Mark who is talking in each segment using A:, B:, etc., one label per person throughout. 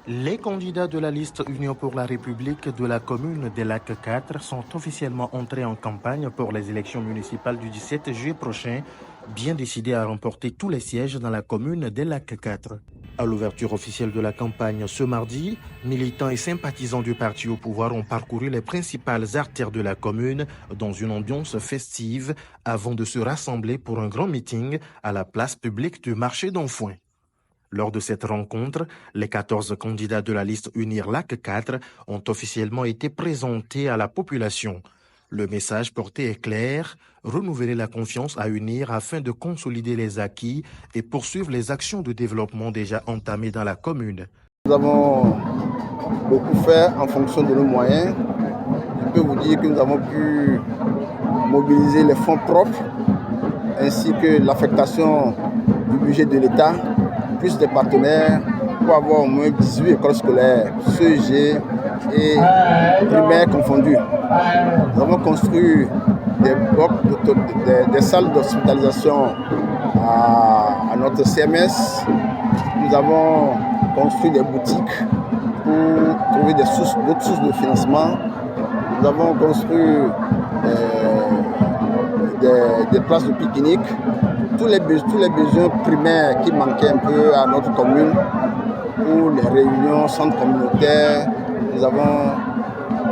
A: Les candidats de la liste Union pour la République de la commune des Lacs 4 sont officiellement entrés en campagne pour les élections municipales du 17 juillet prochain, bien décidés à remporter tous les sièges dans la commune des Lacs 4. À l'ouverture officielle de la campagne ce mardi, militants et sympathisants du parti au pouvoir ont parcouru les principales artères de la commune dans une ambiance festive avant de se rassembler pour un grand meeting à la place publique du marché d'Enfouin. Lors de cette rencontre, les 14 candidats de la liste Unir Lac 4 ont officiellement été présentés à la population. Le message porté est clair, renouveler la confiance à Unir afin de consolider les acquis et poursuivre les actions de développement déjà entamées dans la commune.
B: Nous avons beaucoup fait en fonction de nos moyens. Je peux vous dire que nous avons pu mobiliser les fonds propres ainsi que l'affectation du budget de l'État, plus des partenaires pour avoir au moins 18 écoles scolaires, CEG et primaires confondues. Nous avons construit des blocs, des salles d'hospitalisation à notre CMS. Nous avons construit des boutiques pour trouver d'autres sources de financement. Nous avons construit des places de pique-nique. Tous les besoins primaires qui manquaient un peu à notre commune, pour les réunions, centres communautaires, nous avons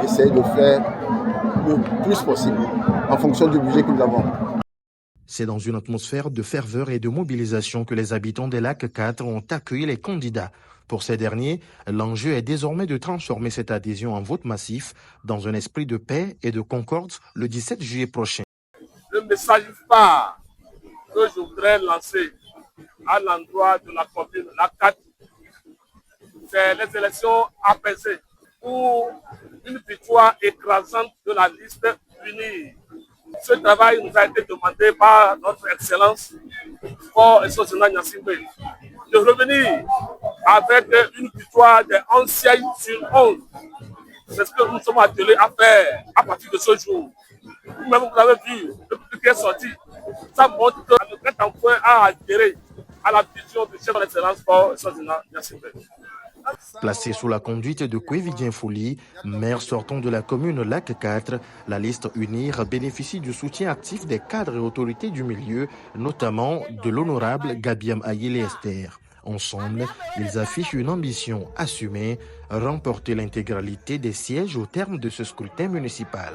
B: essayé de faire le plus possible en fonction du budget que nous avons.
A: C'est dans une atmosphère de ferveur et de mobilisation que les habitants des Lacs 4 ont accueilli les candidats. Pour ces derniers, l'enjeu est désormais de transformer cette adhésion en vote massif dans un esprit de paix et de concorde le 17 juillet prochain.
C: Le message phare que je voudrais lancer à l'endroit de la commune, la 4, c'est les élections apaisées pour une victoire écrasante de la liste unie. Ce travail nous a été demandé par notre Excellence, Fort Essosina Nyassimbe, de revenir avec une victoire de 11 sièges sur 11. C'est ce que nous sommes attelés à faire à partir de ce jour. Vous-même, vous l'avez vu, le public est sorti. Ça montre que le Grand Enfoin a adhéré à la vision du chef de l'excellence Fort Essosina Nyassimbe.
A: Placée sous la conduite de Kwevidien Fouli, maire sortant de la commune Lac 4, la liste Unir bénéficie du soutien actif des cadres et autorités du milieu, notamment de l'honorable Gabiam Ayele Esther. Ensemble, ils affichent une ambition assumée, remporter l'intégralité des sièges au terme de ce scrutin municipal.